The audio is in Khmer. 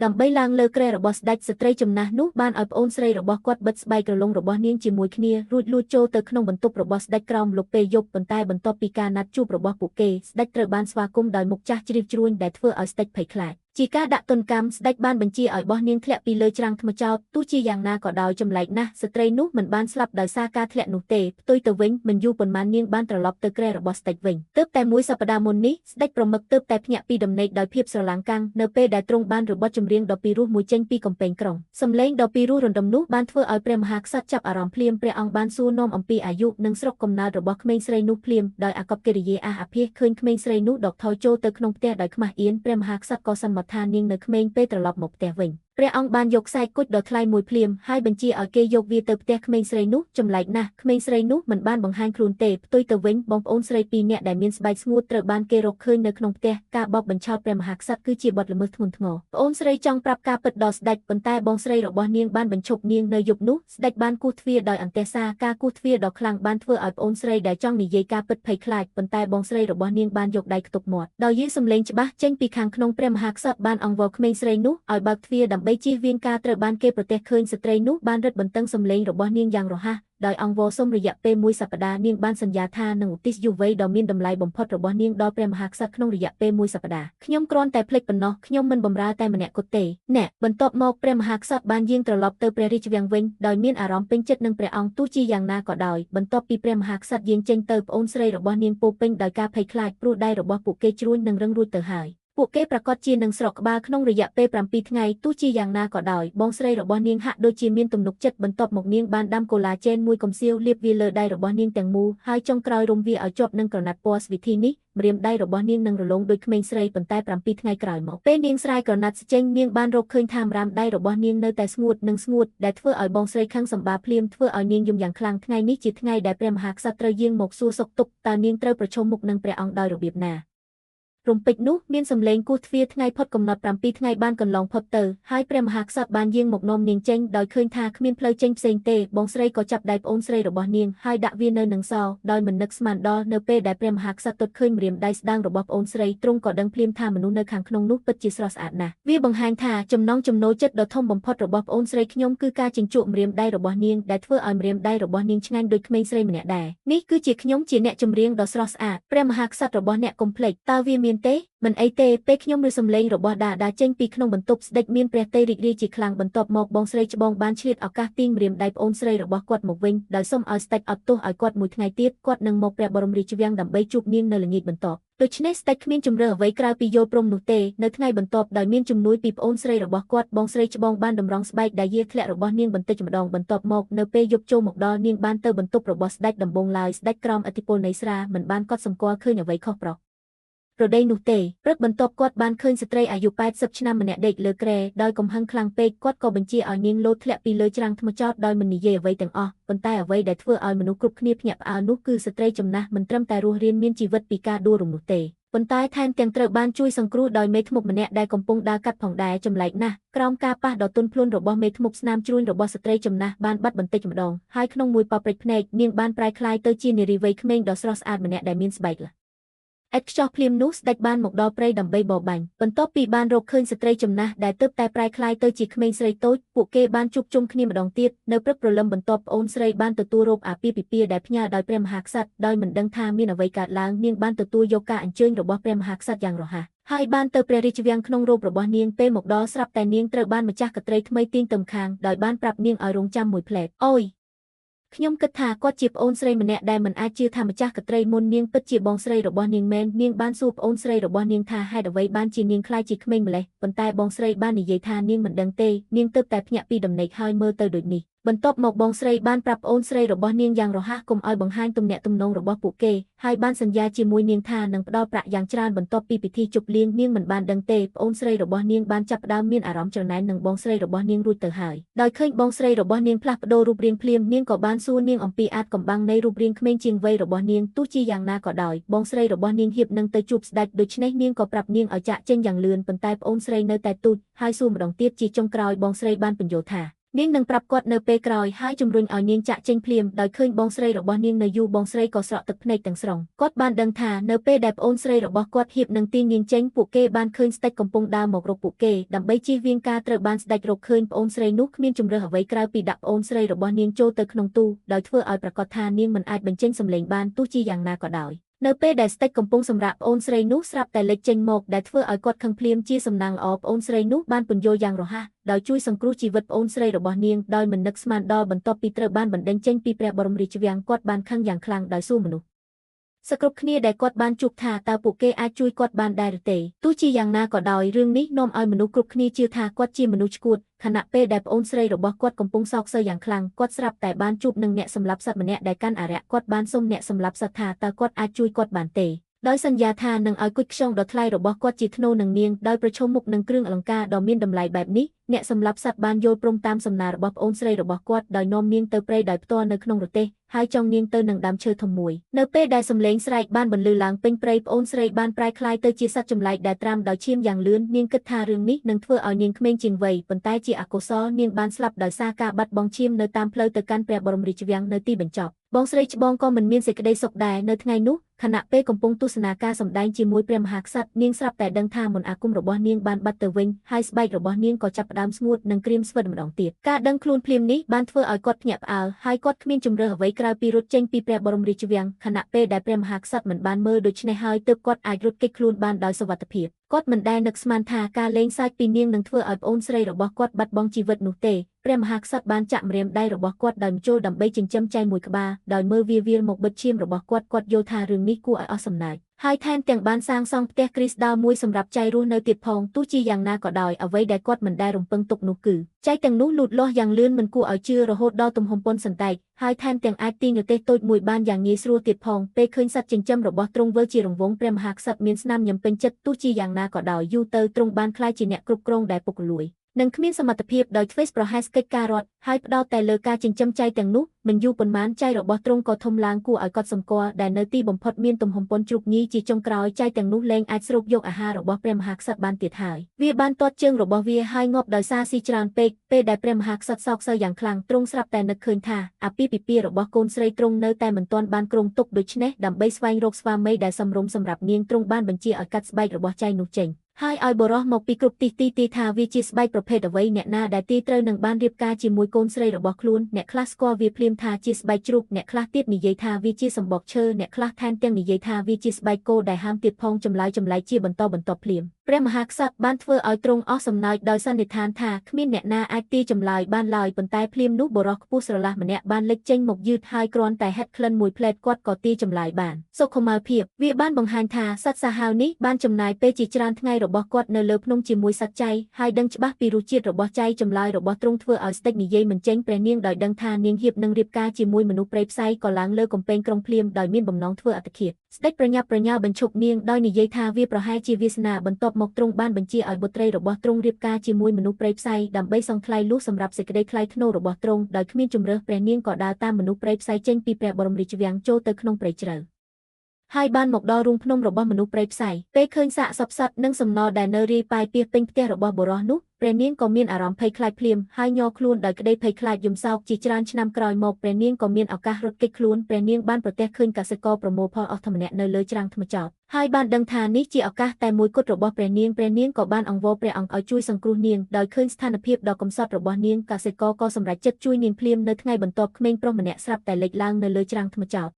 ដើម្បីឡើងលើគ្រែរបស់ស្ដេចស្ត្រីចំណាស់នោះបានឲ្យប្អូនស្រីរបស់គាត់បិទស្បែកក្រឡុងរបស់នាងជាមួយគ្នារួចលួចចូលទៅក្នុងបន្ទប់របស់ស្ដេចក្រោមលុបពេលយប់ប៉ុន្តែបន្ទាប់ពីការណាត់ជួបរបស់ពួកគេស្ដេចត្រូវបានស្វាគមន៍ដោយមុខចាស់ជ្រីវជ្រួញដែលធ្វើឲ្យស្ដេចភ័យខ្លាចជាការដាក់ទណ្ឌកម្មស្ដេចបានបញ្ជាឲ្យបោះនាងធ្លាក់ពីលើច្រាំងថ្មចោទទោះជាយ៉ាងណាក៏ដោយចម្លែកណាស់ស្ត្រីនោះមិនបានស្លាប់ដោយសារការធ្លាក់នោះទេផ្ទុយទៅវិញមិនយូរប៉ុន្មាននាងបានត្រឡប់ទៅគ្រែរបស់ស្ដេចវិញទើបតែមួយសប្តាហ៍មុននេះស្ដេចប្រមឹកទើបតែភ្ញាក់ពីដំណេកដោយភាពស្រឡាំងកាំងនៅពេលដែលទ្រង់បានរបត់ចម្រៀងដ៏ពីរោះមួយចេញពីកំពែងក្រុងសំឡេងដ៏ពីរោះរណ្ដំនោះបានធ្វើឲ្យព្រះមហាក្សត្រចាប់អារម្មណ៍ភ្លាមព្រះអង្គបានសួរនាំអំពីអាយុនិងស្រុកកំណើតរបស់ក្មេងស្រីនោះភ្លាមដោយអាកប្បកិរិយាអាភិះឃើញក្មេងស្រីនោះដកថយចូលទៅក្នុងផ្ទះដោយខ្មាស់អៀនព្រះមហាក្សត្រក៏សន្មតថានាងនៅក្មេងពេលត្រឡប់មកផ្ទះវិញព្រះអង្គបានយកខ្សែគុជដ៏ថ្លៃមួយភ្លាមហើយបញ្ជាឲ្យគេយកវាទៅផ្ទះក្មេងស្រីនោះចម្លែកណាស់ក្មេងស្រីនោះមិនបានបង្ហាញខ្លួនទេផ្ទុយទៅវិញបងប្អូនស្រីពីរនាក់ដែលមានស្បែកស្ងួតត្រូវបានគេរកឃើញនៅក្នុងផ្ទះការបោកបញ្ឆោតព្រះមហាក្សត្រគឺជាបទល្មើសធ្ងន់ធ្ងរប្អូនស្រីចង់ប្រាប់ការពិតដល់ស្ដេចប៉ុន្តែបងស្រីរបស់នាងបានបញ្ឈប់នាងនៅយប់នោះស្ដេចបានគោះទ្វារដោយអន្ទះសារការគោះទ្វារដ៏ខ្លាំងបានធ្វើឲ្យប្អូនស្រីដែលចង់និយាយការពិតភ័យខ្លាចប៉ុន្តែបងស្រីរបស់នាងបានយកដៃខ្ទប់មាត់ដោយយាយសំឡេងច្បាស់ចេញពីខាងក្នុងព្រះមហាក្សត្របានអង្វរក្មេងស្រីនោះឲ្យបើកទ្វារដើម្បីជៀសវាងការត្រូវបានគេប្រទះឃើញស្ត្រីនោះបានរឹតបន្តឹងសំឡេងរបស់នាងយ៉ាងរហ័សដោយអង្វរសុំរយៈពេលមួយសប្តាហ៍នាងបានសន្យាថានឹងឧទ្ទិសយុវវ័យដ៏មានតម្លៃបំផុតរបស់នាងដល់ព្រះមហាក្សត្រក្នុងរយៈពេលមួយសប្តាហ៍ខ្ញុំគ្រាន់តែភ្លេចប៉ុណ្ណោះខ្ញុំមិនបម្រើតែម្នាក់គត់ទេអ្នកបន្ទាប់មកព្រះមហាក្សត្របានយាងត្រឡប់ទៅព្រះរាជវាំងវិញដោយមានអារម្មណ៍ពេញចិត្តនឹងព្រះអង្គទោះជាយ៉ាងណាក៏ដោយបន្ទាប់ពីព្រះមហាក្សត្រយាងចេញទៅប្អូនស្រីរបស់នាងពោពេញដោយការភ័យខ្លាចព្រោះដៃរបស់ពួកគេជ្រួញនឹងរឹងរួចទៅហើយពួកគេប្រកាសជានឹងស្រកក្បាលក្នុងរយៈពេល7ថ្ងៃទោះជាយ៉ាងណាក៏ដោយបងស្រីរបស់នាងហាក់ដូចជាមានទំនុកចិត្តបន្ទាប់មកនាងបានដាំកូឡាជែនមួយកំសៀវលាបវាលើដៃរបស់នាងទាំងមូលហើយចុងក្រោយរុំវាឲ្យជាប់នឹងក្រណាត់ពណ៌ស្វិធីនេះម្រាមដៃរបស់នាងនឹងរលោងដូចក្មេងស្រីប៉ុន្តែ7ថ្ងៃក្រោយមកពេលនាងស្រាយក្រណាត់ចេញនាងបានរកឃើញថាម្រាមដៃរបស់នាងនៅតែស្ងួតដែលធ្វើឲ្យបងស្រីខឹងសម្បាភ្លាមធ្វើឲ្យនាងយំយ៉ាងខ្លាំងថ្ងៃនេះជាថ្ងៃដែលព្រះមហាក្សត្រត្រូវយាងមកសួរសុខទុក្ខតើនាងត្រូវប្រឈមមុខនឹងព្រះអង្គដោយរបៀបណារំពេចនោះមានសម្លេងគោះទ្វារថ្ងៃផុតកំណត់7ថ្ងៃបានកន្លងផុតទៅហើយព្រះមហាក្សត្របានយាងមកនាំនាងចេញដោយឃើញថាគ្មានផ្លូវចេញផ្សេងទេបងស្រីក៏ចាប់ដៃប្អូនស្រីរបស់នាងហើយដាក់វានៅនឹងសដោយមិននឹកស្មានដល់នៅពេលដែលព្រះមហាក្សត្រទតឃើញម្រាមដៃស្ដាងរបស់ប្អូនស្រីទ្រង់ក៏ដឹងភ្លាមថាមនុស្សនៅខាងក្នុងនោះពិតជាស្រស់ស្អាតណាស់វាបង្ហាញថាចំណង់ចំណូលចិត្តដ៏ធំបំផុតរបស់ប្អូនស្រីខ្ញុំគឺការចិញ្ចក់ម្រាមដៃរបស់នាងដែលធ្វើឲ្យម្រាមដៃរបស់នាងឆ្ងាញ់ដូចក្មេងស្រីម្នាក់ដែរនេះគឺជាខ្ញុំជាអ្នកចម្រៀងដ៏ស្រស់ស្អាតព្រះមហាក្សត្ររបស់អ្នកកុំភ្លេចតើវាមានទេមិនអីទេពេលខ្ញុំឮសំឡេងរបស់ដាចេញពីក្នុងបន្ទប់ស្ដេចមានព្រះទ័យរីករាយជាខ្លាំងបន្ទាប់មកបងស្រីច្បងបានឆ្លៀតឱកាសទាញម្រាមដៃប្អូនស្រីរបស់គាត់មកវិញដោយសុំឲ្យស្ដេចអត់ទោសឲ្យគាត់មួយថ្ងៃទៀតគាត់នឹងមកព្រះបរមរាជវាំងដើម្បីជួបនាងនៅល្ងាចបន្ទាប់ដូច្នេះស្ដេចគ្មានជំរឿអ្វីក្រៅពីយល់ព្រមនោះទេនៅថ្ងៃបន្ទាប់ដោយមានជំនួយពីប្អូនស្រីរបស់គាត់បងស្រីច្បងបានតម្រង់ស្បែកដែលយាធ្លាក់របស់នាងបន្តិចម្ដងបន្ទាប់មកនៅពេលយប់ចូលមកដល់នាងបានទៅបន្ទប់របស់ស្ដេចដំបងឡើយស្ដេចក្រោមឥទ្ធិពលនៃស្រាមិនបានកត់សម្គាល់ឃើញអ្វីខុសប្រុសប្រដីនោះទេព្រឹកបន្ទាប់គាត់បានឃើញស្ត្រីអាយុ80ឆ្នាំម្នាក់ដេកលើគ្រែដោយកំហឹងខ្លាំងពេកគាត់ក៏បញ្ជាឲ្យនាងលោតធ្លាក់ពីលើច្រាំងថ្មចោទដោយមិននិយាយអ្វីទាំងអស់ប៉ុន្តែអ្វីដែលធ្វើឲ្យមនុស្សគ្រប់គ្នាភ្ញាក់ផ្អើលនោះគឺស្ត្រីចំណាស់មិនត្រឹមតែរស់រានមានជីវិតពីការដួលរំនោះទេប៉ុន្តែថែមទាំងត្រូវបានជួយសង្គ្រោះដោយមេធ្មប់ម្នាក់ដែលកំពុងដើរកាត់ផងដែរចម្លែកណាស់ក្រោមការប៉ះដ៏ទន់ភ្លន់របស់មេធ្មប់ស្នាមជ្រួញរបស់ស្ត្រីចំណាស់បានបាត់បន្តិចម្ដងហើយក្នុងមួយប៉ព្រិចភ្នែកនាងបានប្រែក្លាយទៅជានារីវ័យក្មេងដ៏ស្រស់ស្អាតម្នាក់ដែលមានស្បែកឥតខ្ចោះភ្លាមនោះស្ដេចបានមកដល់ព្រៃដើម្បីបរបាញ់បន្ទាប់ពីបានរកឃើញស្ត្រីចំណាស់ដែលទើបតែប្រែក្លាយទៅជាក្មេងស្រីតូចពួកគេបានជួបជុំគ្នាម្ដងទៀតនៅព្រឹកព្រលឹមបន្ទាប់ប្អូនស្រីបានទទួលរោគអាពាហ៍ពិពាហ៍ដែលផ្ញើដោយព្រះមហាក្សត្រដោយមិនដឹងថាមានអ្វីកើតឡើងនាងបានទទួលយកការអញ្ជើញរបស់ព្រះមហាក្សត្រយ៉ាងរហ័សហើយបានទៅព្រះរាជវាំងក្នុងរូបរបស់នាងពេលមកដល់ស្រាប់តែនាងត្រូវបានម្ចាស់កត្រីថ្មីទាញទៅខាងដោយបានប្រាប់នាងឲ្យរងចាំមួយផ្លែតអូយខ្ញុំគិតថាគាត់ជាប្អូនស្រីម្នាក់ដែលមិនអាចជឿថាម្ចាស់កត្រីមុននាងពិតជាបងស្រីរបស់នាងមែននាងបានសួរប្អូនស្រីរបស់នាងថាហេតុអ្វីបានជានាងខ្លាចជាក្មេងម្លេះប៉ុន្តែបងស្រីបាននិយាយថានាងមិនដឹងទេនាងទើបតែភ្ញាក់ពីដំណេកហើយមើលទៅដូចនេះបន្ទាប់មកបងស្រីបានប្រាប់ប្អូនស្រីរបស់នាងយ៉ាងរហ័សកុំឲ្យបង្ហាញទំនាក់ទំនងរបស់ពួកគេហើយបានសន្យាជាមួយនាងថានឹងផ្ដល់ប្រាក់យ៉ាងច្រើនបន្ទាប់ពីពិធីជប់លៀងនាងមិនបានដឹងទេប្អូនស្រីរបស់នាងបានចាប់ផ្ដើមមានអារម្មណ៍ច្រណែននឹងបងស្រីរបស់នាងរួចទៅហើយដោយឃើញបងស្រីរបស់នាងផ្លាស់ប្ដូររូបរាងភ្លាមនាងក៏បានសួរនាងអំពីអាចកំបាំងនៃរូបរាងក្មេងជាងវ័យរបស់នាងទោះជាយ៉ាងណាក៏ដោយបងស្រីរបស់នាងហៀបនឹងទៅជួបស្ដេចដូច្នេះនាងក៏ប្រាប់នាងឲ្យចាក់ចេញយ៉ាងលឿនប៉ុន្តែប្អូនស្រីនៅតែទូចហើយសួរម្ដងទៀតជាចុងក្រោយបងស្រីបានបញ្យល់ថា នាងនឹងប្រាប់គាត់នៅពេលក្រោយហើយជំរុញឲ្យនាងចាក់ចេញភ្លាមដោយឃើញបងស្រីរបស់នាងនៅយូរបងស្រីក៏ស្រក់ទឹកភ្នែកទាំងស្រុងគាត់បានដឹងថានៅពេលដែលប្អូនស្រីរបស់គាត់ហៀបនឹងទាញនាងចេញពួកគេបានឃើញស្ដេចកំពុងដើរមករកពួកគេដើម្បីជៀសវាងការត្រូវបានស្ដេចរកឃើញប្អូនស្រីនោះគ្មានជំរើសអ្វីក្រៅពីដាក់ប្អូនស្រីរបស់នាងចូលទៅក្នុងទូដោយធ្វើឲ្យប្រកាសថានាងមិនអាចបញ្ចេញសំឡេងបានទោះជាយ៉ាងណាក៏ដោយនៅពេលដែលស្ដេចកំពុងសម្រាប់ប្អូនស្រីនោះស្រាប់តែលេចចេញមកដែលធ្វើឲ្យគាត់ខឹងភ្លាមជាសំណាងល្អប្អូនស្រីនោះបានពន្យល់យ៉ាងរហ័សដោយជួយសង្គ្រោះជីវិតប្អូនស្រីរបស់នាងដោយមិននឹកស្មានដល់បន្ទាប់ពីត្រូវបានបណ្តេញចេញពីព្រះបរមរាជវាំងគាត់បានខឹងយ៉ាងខ្លាំងដោយសួរមនុស្សសគ្រប់គ្នាដែលគាត់បានជួបថាតើពួកគេអាចជួយគាត់បានដែរឬទេទោះជាយ៉ាងណាក៏ដោយរឿងនេះនាំឲ្យមនុស្សគ្រប់គ្នាជឿថាគាត់ជាមនុស្សឆ្កួតខណៈពេលដែលប្អូនស្រីរបស់គាត់កំពុងសោកសៅយ៉ាងខ្លាំងគាត់ស្រាប់តែបានជួបនឹងអ្នកសម្លាប់សត្វម្នាក់ដែលកាន់អារក្សគាត់បានសុំអ្នកសម្លាប់សត្វថាតើគាត់អាចជួយគាត់បានទេដោយសន្យាថានឹងឲ្យគុជខ្យងដ៏ថ្លៃរបស់គាត់ជាធ្នូនឹងនាងដោយប្រឈមមុខនឹងគ្រឿងអលង្ការដ៏មានតម្លៃបែបនេះអ្នកសម្លាប់សត្វបានយល់ព្រមតាមសំណើរបស់ប្អូនស្រីរបស់គាត់ដោយនាំនាងទៅព្រៃដោយផ្ទាល់នៅក្នុងរទេះហើយចង់នាងទៅនឹងដើមឈើធំមួយនៅពេលដែលសំឡេងស្រែកបានបន្លឺឡើងពេញព្រៃប្អូនស្រីបានប្រែក្លាយទៅជាសត្វចម្លែកដែលត្រាំដោយឈាមយ៉ាងលឿននាងគិតថារឿងនេះនឹងធ្វើឲ្យនាងក្មេងជាងវ័យប៉ុន្តែជាអកុសលនាងបានស្លាប់ដោយសារការបាត់បង់ឈាមនៅតាមផ្លូវទៅកាន់ព្រះបរមរាជវាំងនៅទីបញ្ចប់បងស្រីច្បងក៏មិនមានសេចក្តីសុខដែរនៅថ្ងៃនោះខណៈពេលកំពុងទស្សនាការសម្ដែងជាមួយព្រះមហាក្សត្រនាងស្រាប់តែដឹងថាមន្តអាគមរបស់នាងបានបាត់ទៅវិញហើយស្បែករបស់នាងក៏ចាប់ផ្ដើមស្ងួតនិងក្រៀមស្វិតម្ដងទៀតការដឹងខ្លួនភ្លាមនេះបានធ្វើឲ្យគាត់ភ្ញាក់ផ្អើលហើយគាត់គ្មានជំរើសអ្វីក្រៅពីរត់ចេញពីព្រះបរមរាជវាំងខណៈពេលដែលព្រះមហាក្សត្រមិនបានមើលដូច្នេះហើយទើបគាត់អាចរត់គេចខ្លួនបានដោយសុវត្ថិភាពគាត់មិនដែលនឹកស្មានថាការលេងសើចពីនាងនឹងធ្វើឲ្យប្អូនស្រីរបស់គាត់បាត់បង់ជីវិតនោះទេព្រះមហាក្សត្របានចាក់ម្រាមដៃរបស់គាត់ដោយចូលដើម្បីចិញ្ចឹមចៃមួយក្បាលដោយមើលវាលមកបិទឈាមរបស់គាត់យល់ថារឿងនេះគួរឲ្យអស់សំណើចហើយថែមទាំងបានសាងសង់ផ្ទះគ្រីស្តាល់មួយសម្រាប់ចៃរស់នៅទៀតផងទោះជាយ៉ាងណាក៏ដោយអ្វីដែលគាត់មិនដែលរំពឹងទុកនោះគឺចៃទាំងនោះលូតលាស់យ៉ាងលឿនមិនគួរឲ្យជឿរហូតដល់ទំហំប៉ុនសន្តែកហើយថែមទាំងអាចទាញរទេះតូចមួយបានយ៉ាងងាយស្រួលទៀតផងពេលឃើញសត្វចិញ្ចឹមរបស់ទ្រង់វិលជារង្វង់ព្រះមហាក្សត្រមានស្នាមញញឹមពេញចិត្តទោះជាយ៉ាងណាក៏ដោយយូរទៅទ្រង់បានក្លាយជាអ្នកគ្រប់គ្រងដែលពុករលួយនិងគ្មានសមត្ថភាពដោយធ្វេសប្រហែសកិច្ចការរដ្ឋហើយផ្ដោតតែលើការចិញ្ចឹមចៃទាំងនោះមិនយូរប៉ុន្មានចៃរបស់ទ្រង់ក៏ធំឡើងគួរឲ្យកត់សម្គាល់ដែលនៅទីបំផុតមានទំហំប៉ុនជ្រូកញីជាចុងក្រោយចៃទាំងនោះលែងអាចស្រូបយកអាហាររបស់ព្រះមហាក្សត្របានទៀតហើយវាបានទាត់ជើងរបស់វាហើយងាប់ដោយសារស៊ីច្រើនពេកពេលដែលព្រះមហាក្សត្រសោកសៅយ៉ាងខ្លាំងទ្រង់ស្រាប់តែនឹកឃើញថាអាពាហ៍ពិពាហ៍របស់កូនស្រីទ្រង់នៅតែមិនទាន់បានគ្រោងទុកដូច្នេះដើម្បីស្វែងរកស្វាមីដែលសមរម្យសម្រាប់នាងទ្រង់បានបញ្ជាឲ្យកាត់ស្បែករបស់ចៃនោះចេញហើយឲ្យបរោះមកពីគ្រប់ទីថាវាជាស្បែកប្រភេទអ្វីអ្នកណាដែលទីត្រូវនឹងបានរៀបការជាមួយកូនស្រីរបស់ខ្លួនអ្នកខ្លះស្គាល់វាភ្លាមថាជាស្បែកជ្រូកអ្នកខ្លះទៀតនិយាយថាវាជាសម្បកឈើអ្នកខ្លះថែមទាំងនិយាយថាវាជាស្បែកគោដែលហាមទៀតផងចម្លើយជាបន្តបន្ទាប់ភ្លាមព្រះមហាក្សត្របានធ្វើឲ្យទ្រង់អស់សំណើចដោយសន្និដ្ឋានថាគ្មានអ្នកណាអាចទីចម្លើយបានឡើយប៉ុន្តែភ្លាមនោះបរោះខ្ពស់ស្រឡះម្នាក់បានលេចចេញមកយឺតហើយគ្រាន់តែហិតក្លិនមួយផ្លែតគាត់ក៏ទីចម្លើយបានសុខុមាលភាពវាបានបង្ហាញថាសត្វសាហាវនេះបានចំណាយពេលជាច្រើនថ្ងៃរបស់គាត់នៅលើភ្នំជាមួយសត្វចៃហើយដឹងច្បាស់ពីរសជាតិរបស់ចៃចម្លើយរបស់ទ្រង់ធ្វើឲ្យស្ដេចនិយាយមិនចេញព្រះនាងដោយដឹងថានាងហៀបនឹងរៀបការជាមួយមនុស្សព្រៃផ្សៃក៏ឡើងលើកំពែងក្រុងភ្លាមដោយមានបំណងធ្វើអត្តឃាតស្ដេចប្រញាប់ប្រញាល់បញ្ឈប់នាងដោយនិយាយថាវាប្រហែលជាវាសនាបន្ទាប់មកទ្រង់បានបញ្ជាឲ្យបុត្រីរបស់ទ្រង់រៀបការជាមួយមនុស្សព្រៃផ្សៃដើម្បីសង្ថ្លៃលួសសម្រាប់សេចក្តីថ្លៃថ្នូររបស់ទ្រង់ដោយគ្មានជំរើសព្រះនាងក៏ដើរតាមមនុស្សព្រៃផ្សៃចេញពីព្រះបរមរាជវាំងចូលទៅក្នុងព្រៃជ្រៅហើយបានមកដល់រូងភ្នំរបស់មនុស្សព្រៃផ្សៃពេលឃើញសាកសពសត្វនិងសំណដែលនៅរាយប៉ាយពាសពេញផ្ទះរបស់បុរសនោះព្រះនាងក៏មានអារម្មណ៍ភ័យខ្លាចភ្លាមហើយញ័រខ្លួនដោយក្តីភ័យខ្លាចយំសោកជាច្រើនឆ្នាំក្រោយមកព្រះនាងក៏មានឱកាសរត់គេចខ្លួនព្រះនាងបានប្រទះឃើញកសិករប្រមូលផលអស់ធម្មនៈនៅលើច្រាំងថ្មចោតហើយបានដឹងថានេះជាឱកាសតែមួយគត់របស់ព្រះនាងក៏បានអង្វរព្រះអង្គឲ្យជួយសង្គ្រោះនាងដោយឃើញស្ថានភាពដ៏កំសត់របស់នាងកសិករក៏សម្រេចចិត្តជួយនាងភ្លាមនៅថ្ងៃបន្ទាប់ក្មេងប្រុសម្នាក់ស្រាប់តែលេចឡើងនៅលើច្រាំងថ្មចោត